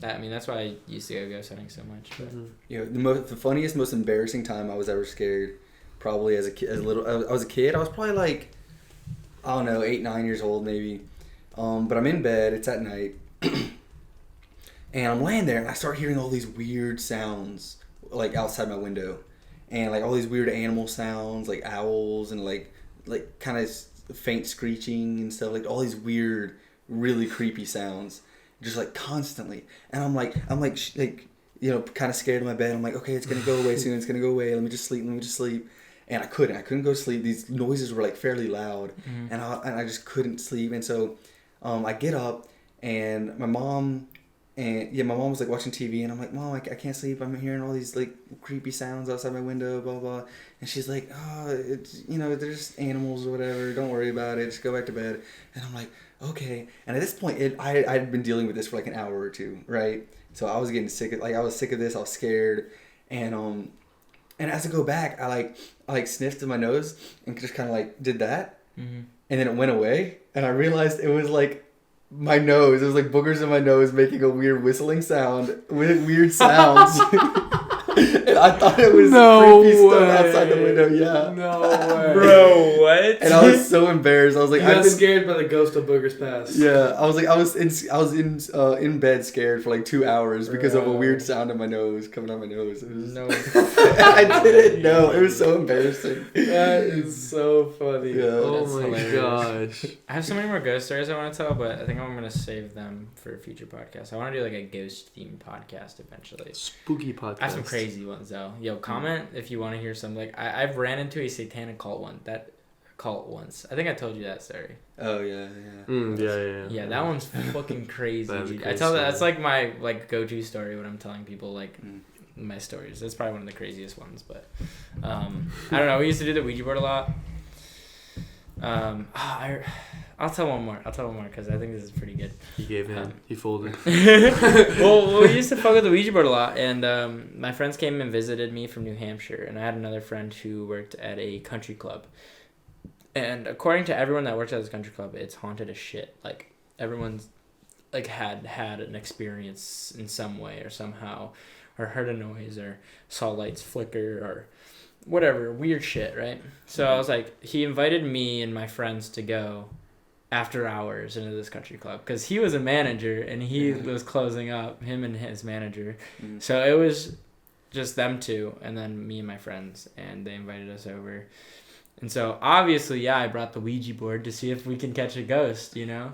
I mean, that's why I used to go ghost hunting so much. But. You know, the funniest, most embarrassing time I was ever scared, probably as a kid, I was a kid. I was probably like, I don't know, 8, 9 years old maybe. But I'm in bed. It's at night, and I'm laying there, and I start hearing all these weird sounds like outside my window, and like all these weird animal sounds, like owls and like kind of faint screeching and stuff, like all these weird, really creepy sounds. Just like constantly, and I'm like, you know, kind of scared in my bed. I'm like, okay, it's gonna go away soon. It's gonna go away. Let me just sleep. And I couldn't go to sleep. These noises were like fairly loud, and I just couldn't sleep. And so, I get up, and my mom was like watching TV, and I'm like, Mom, I can't sleep. I'm hearing all these like creepy sounds outside my window, blah blah. And she's like, oh, it's, you know, they're just animals or whatever. Don't worry about it. Just go back to bed. And I'm like, okay. And at this point, I had been dealing with this for like an hour or two, right? So I was getting sick. I was sick of this. I was scared, and as I go back, I sniffed to my nose and just kind of like did that, and then it went away, and I realized it was like my nose. It was like boogers in my nose making a weird whistling sound with weird sounds. And I thought it was creepy stuff outside the window. Yeah. No way. Bro, what? And I was so embarrassed. I was like, I got scared by the ghost of Boogers Pass. Yeah, I was in bed scared for like 2 hours because of a weird sound in my nose coming out my nose. It was, I didn't know. It was so embarrassing. That is so funny. Yeah. Oh That's my hilarious. gosh. I have so many more ghost stories I want to tell, but I think I'm gonna save them for a future podcast. I want to do like a ghost themed podcast eventually. Spooky podcast. I have some crazy ones though. Yo, comment if you want to hear some. Like I've ran into a satanic cult once. I think I told you that story. Oh yeah. Yeah, that one's fucking crazy. That is a Dude. crazy I tell that story. that's like my like go-to story when I'm telling people like my stories. That's probably one of the craziest ones, but I don't know. We used to do the Ouija board a lot. I'll tell one more because I think this is pretty good. He gave in. He folded. well, we used to fuck with the Ouija board a lot, and my friends came and visited me from New Hampshire, and I had another friend who worked at a country club. And according to everyone that works at this country club, it's haunted as shit. Like, everyone's, like, had an experience in some way or somehow, or heard a noise, or saw lights flicker, or whatever, weird shit, right? So I was like, he invited me and my friends to go after hours into this country club, because he was a manager, and he was closing up, him and his manager. So it was just them two, and then me and my friends, and they invited us over. And so, obviously, I brought the Ouija board to see if we can catch a ghost, you know?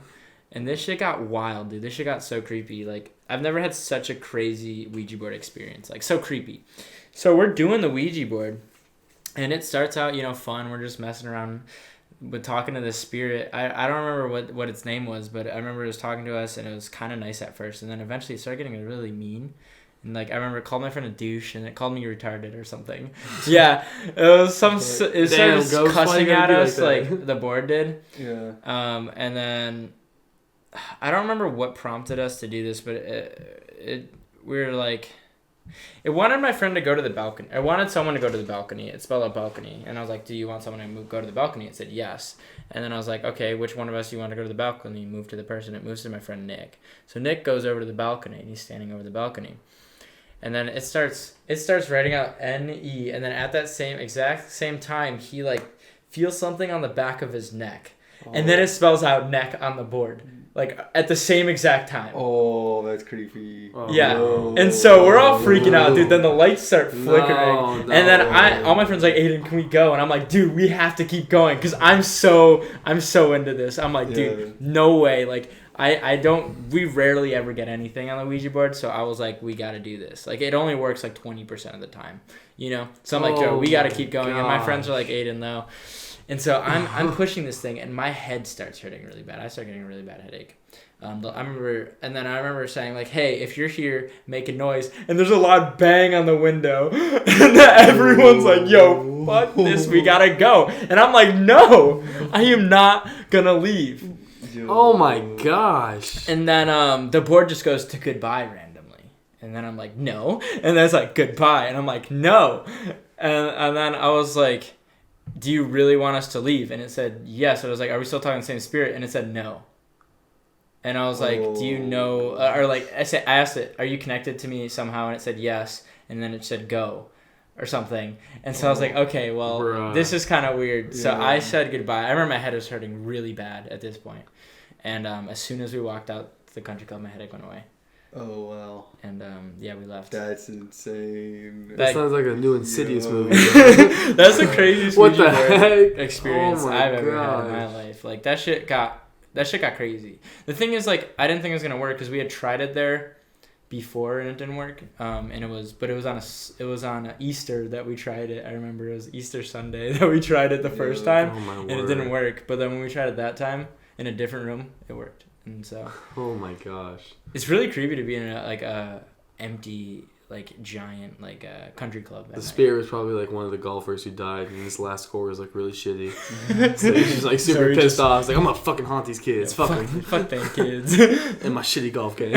And this shit got wild, dude. This shit got so creepy. Like, I've never had such a crazy Ouija board experience. Like, so creepy. So, we're doing the Ouija board, and it starts out, you know, fun. We're just messing around with talking to this spirit. I don't remember what its name was, but I remember it was talking to us, and it was kind of nice at first. And then eventually it started getting really mean And like I remember it called my friend a douche, and it called me retarded or something. Yeah, it was some. It Damn, started Ghost, why you cussing gotta at be like us that? like the board did. Yeah. And then I don't remember what prompted us to do this, but we were like, it wanted my friend to go to the balcony. I wanted someone to go to the balcony. It spelled out balcony, and I was like, "Do you want someone to go to the balcony?" It said yes, and then I was like, "Okay, which one of us do you want to go to the balcony?" Move to the person. It moves to my friend Nick. So Nick goes over to the balcony, and he's standing over the balcony, and then it starts writing out NE, and then at that exact same time, he like feels something on the back of his neck, and then it spells out neck on the board. Like, at the same exact time. Oh, that's creepy. Oh, Yeah. no. And so we're all freaking out, dude. Then the lights start flickering. No, and then all my friends like, Aiden, can we go? And I'm like, dude, we have to keep going. Because I'm so into this. I'm like, dude, no way. Like, we rarely ever get anything on the Ouija board. So I was like, we got to do this. Like, it only works like 20% of the time, you know? So I'm like, Joe, we got to keep going. And my friends are like, Aiden, though. And so I'm pushing this thing, and my head starts hurting really bad. I start getting a really bad headache. I remember saying like, "Hey, if you're here, make a noise." And there's a loud bang on the window, and everyone's like, "Yo, fuck this, we gotta go." And I'm like, "No, I am not gonna leave." Oh my gosh. And then the board just goes to goodbye randomly, and then I'm like, "No," and then it's like goodbye, and I'm like, "No," and then I was like, "Do you really want us to leave?" And it said yes. So I was like, "Are we still talking the same spirit?" And it said no. And I was like, "Do you know?" Or like I asked it, "Are you connected to me somehow?" And it said yes. And then it said go, or something. And so I was like, "Okay, well, this is kind of weird." So I said goodbye. I remember my head was hurting really bad at this point. And as soon as we walked out the country club, my headache went away. Oh wow. And we left. That's insane. That sounds like a new Insidious movie. That's the craziest What the heck? experience Oh my I've ever had in my gosh. life. Like that shit got crazy. The thing is, like, I didn't think it was gonna work because we had tried it there before and it didn't work. And it was on Easter that we tried it. I remember it was Easter Sunday that we tried it the first time, Oh my and it didn't work. But then when we tried it that time in a different room, it worked. And so Oh my gosh. it's really creepy to be in a empty, like, giant, like, country club. The spirit was probably like one of the golfers who died, and this last score was like really shitty. So he's just like super pissed off. He's like, I'm gonna fucking haunt these kids. Fuck them. Fuck them kids. In my shitty golf game.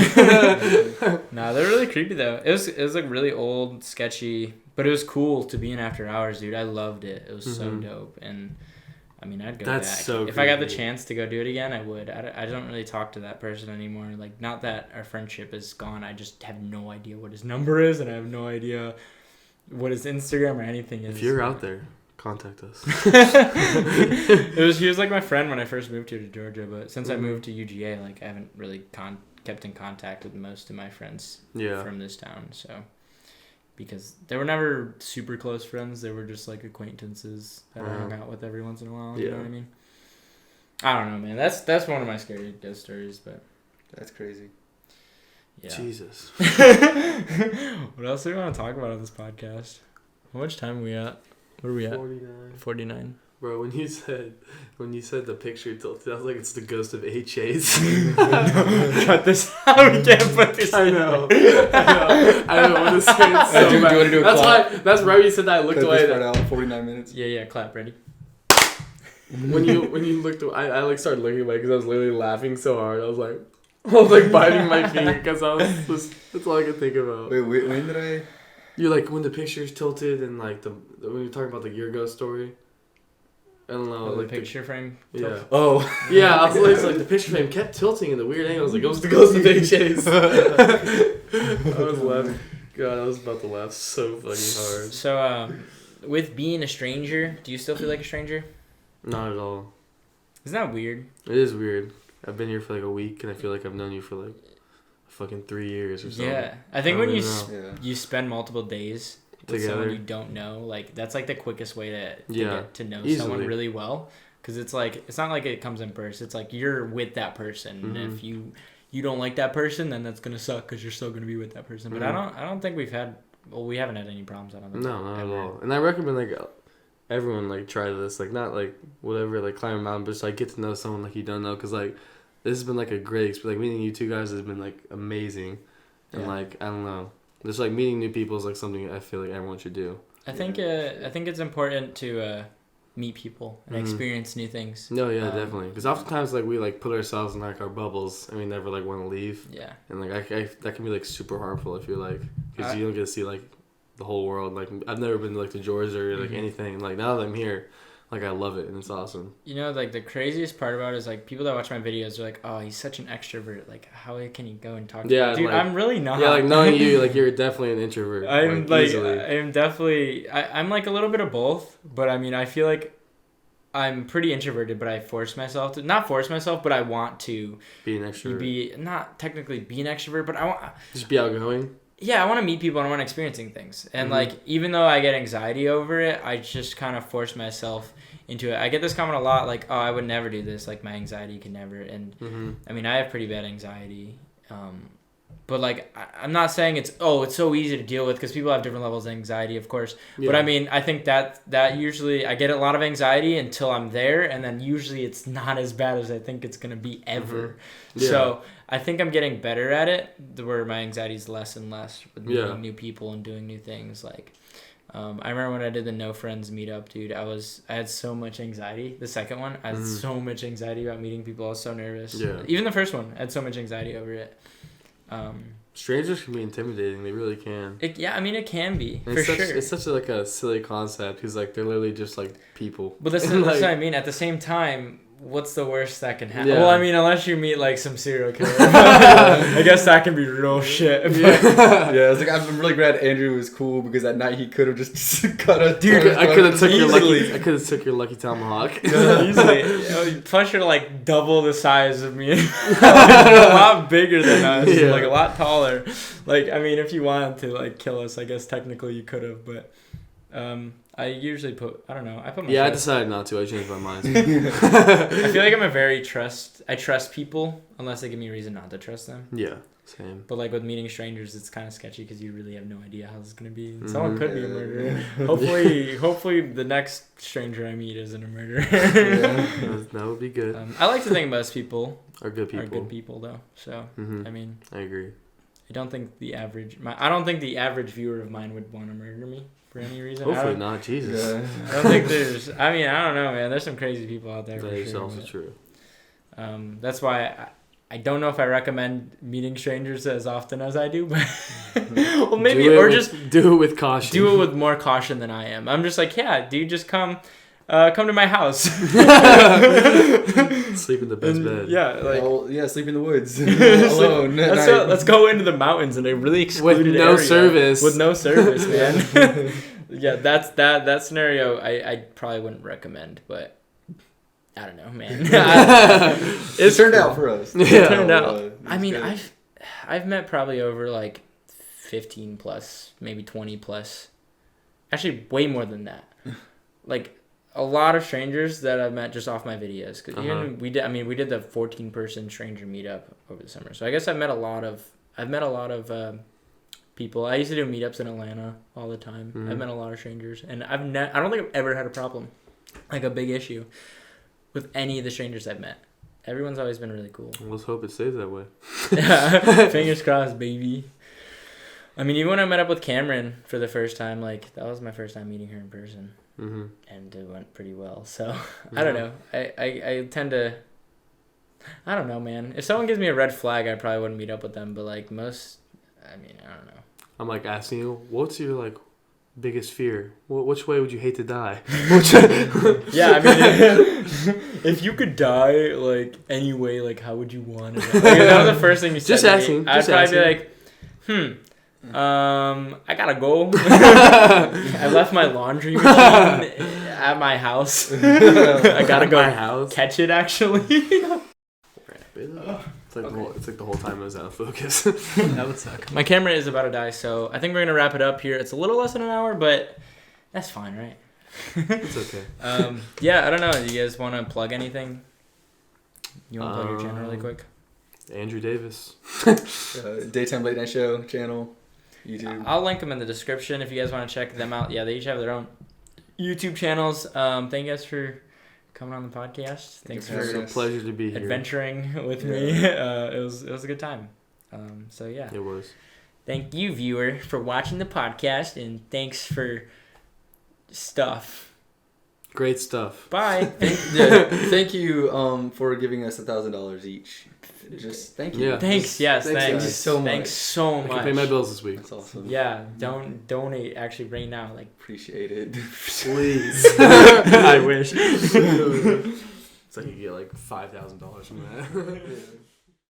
Nah, they're really creepy though. It was like really old, sketchy, but it was cool to be in after hours, dude. I loved it. It was so dope, and I mean, I'd go That's back. so if I got the creepy. chance to go do it again, I would. I don't really talk to that person anymore. Like, not that our friendship is gone. I just have no idea what his number is, and I have no idea what his Instagram or anything is. If you're out there, contact us. He was like my friend when I first moved here to Georgia, but since I moved to UGA, like, I haven't really kept in contact with most of my friends from this town. So, because they were never super close friends, they were just like acquaintances that I hung out with every once in a while. You know what I mean? I don't know, man. That's one of my scary ghost stories, but That's crazy. yeah. Jesus. What else do we want to talk about on this podcast? How much time are we at? What are we at? 49. Bro, when you said the picture tilted, I was like, it's the ghost of H.A.'s. Cut this out. We can't put this I in know. there. I don't want to say it so Do you bad. wanna do a That's clap? why. That's right. You said that. I looked Cut away. this part out. 49 minutes. Yeah, clap. Ready? When you looked away, I like started looking away because I was literally laughing so hard. I was like biting my finger because that's all I could think about. Wait, when did I? You're like when the picture's tilted and like when you're talking about the your ghost story. I don't know, The like picture frame. Yeah. Oh. Yeah, I was like the picture frame kept tilting in the weird angles. Like it was the ghost of H.A.'s. I was laughing. God, I was about to laugh so fucking hard. So, with being a stranger, do you still feel like a stranger? Not at all. Isn't that weird? It is weird. I've been here for like a week and I feel like I've known you for like fucking 3 years or something. Yeah, I think I when don't you even know. you spend multiple days with Together. someone you don't know, like that's like the quickest way to get to know easily. someone really well, because it's like it's not like it comes in bursts. It's like you're with that person, and if you don't like that person, then that's gonna suck because you're still gonna be with that person. But I don't think we haven't had any problems. I don't think. No, not at all. And I recommend like everyone like try this, like not like whatever, like climb a mountain, but just like get to know someone like you don't know, because like this has been like a great experience. Like meeting you two guys has been like amazing, and like I don't know, Just like meeting new people is like something I feel like everyone should do. I think it's important to meet people and experience new things. No, yeah, definitely. Because oftentimes like we like put ourselves in like our bubbles and we never like want to leave. Yeah. And like that can be like super harmful. I feel like because you don't get to see like the whole world. Like I've never been like to Georgia or like anything. Like now that I'm here, like I love it and it's awesome. You know, like the craziest part about it is like people that watch my videos are like, oh, he's such an extrovert. Like how can he go and talk to Yeah, Dude, like, I'm really not. Yeah, like knowing you, like you're definitely an introvert. I'm easily. I'm definitely I'm like a little bit of both, but I mean I feel like I'm pretty introverted, but I force myself to not force myself, but I want to be an extrovert. Be not technically be an extrovert, but I want just be outgoing. Yeah, I want to meet people and I want experiencing things. And like even though I get anxiety over it, I just kind of force myself into it. I get this comment a lot, like, "Oh, I would never do this. Like my anxiety can never." And I mean, I have pretty bad anxiety. But like I'm not saying it's so easy to deal with because people have different levels of anxiety, of course. Yeah. But I mean, I think that usually I get a lot of anxiety until I'm there, and then usually it's not as bad as I think it's gonna be ever. Yeah. So I think I'm getting better at it, where my anxiety is less and less with meeting new people and doing new things. Like I remember when I did the No Friends meetup, dude. I had so much anxiety. The second one, I had so much anxiety about meeting people. I was so nervous. Yeah. Even the first one, I had so much anxiety over it. Strangers can be intimidating. They really can. I mean, it can be and for sure. It's such like a silly concept because like they're literally just like people. But that's what I mean. At the same time, what's the worst that can happen? Yeah. Well, I mean, unless you meet like some serial killer, I guess that can be real shit. But. Yeah, it's like I'm really glad Andrew was cool because at night he could have just cut a dude. I could have took your lucky tomahawk easily. Plus, you're like double the size of me, like, a lot bigger than us, like a lot taller. Like, I mean, if you wanted to like kill us, I guess technically you could have, but. I usually I don't know. I decided not to. I changed my mind. I feel like I trust people unless they give me a reason not to trust them. Yeah, same. But like with meeting strangers, it's kind of sketchy because you really have no idea how this is gonna be. Someone could be a murderer. Hopefully the next stranger I meet isn't a murderer. That would be good. I like to think most people are good people. Are good people though. So I mean, I agree. I don't think the average viewer of mine would want to murder me for any reason. Hopefully not, Jesus. Yeah. I don't think there's. I mean, I don't know, man. There's some crazy people out there. That is also true. That's why I don't know if I recommend meeting strangers as often as I do, but well, maybe just do it with caution. Do it with more caution than I am. I'm just like, yeah, dude, just come to my house. Sleep in the best bed. Yeah, sleep in the woods alone. Let's go into the mountains in a really excluded area. With no service, man. Yeah, that's that scenario. I probably wouldn't recommend, but I don't know, man. It turned out for us. It turned out. I mean, good. I've met probably over like 15 plus, maybe 20 plus. Actually, way more than that. Like. A lot of strangers that I've met just off my videos, because even we did the 14-person stranger meetup over the summer. So I guess I've met a lot of people. I used to do meetups in Atlanta all the time. I've met a lot of strangers, and I don't think I've ever had a problem, like a big issue, with any of the strangers I've met. Everyone's always been really cool. Let's hope it stays that way. Fingers crossed, baby. I mean, even when I met up with Cameron for the first time, like that was my first time meeting her in person. And it went pretty well. So I don't know. I tend to. I don't know, man. If someone gives me a red flag, I probably wouldn't meet up with them. But like most, I mean, I don't know. I'm like asking you, what's your like biggest fear? Which way would you hate to die? Yeah, I mean, if you could die like any way, like how would you want to die? Like, that was the first thing you said. Just asking. I'd probably be like, I gotta go. I left my laundry machine at my house. I gotta go catch it, actually. It's like the whole time I was out of focus. That would suck. My camera is about to die, so I think we're gonna wrap it up here. It's a little less than an hour, but that's fine, right? It's okay. Yeah, I don't know. Do you guys want to plug anything? You want to plug your channel really quick? Andrew Davis. Daytime Late Night Show channel. YouTube. I'll link them in the description if you guys want to check them out. Yeah, they each have their own YouTube channels. Thank you guys for coming on the podcast. Thanks for it's a pleasure to be here. Adventuring with me. It was a good time. So yeah. It was. Thank you, viewer, for watching the podcast, and thanks for stuff. Great stuff. Bye. Thank you for giving us $1,000 each. Just thank you. Yeah. Thanks. Yes. Thanks, Thanks. guys. So much. Thanks so I much. can pay my bills this week. That's awesome. Yeah. Don't donate actually right now. Like, Appreciate it. Please. I wish. It's like you get like $5,000 from that.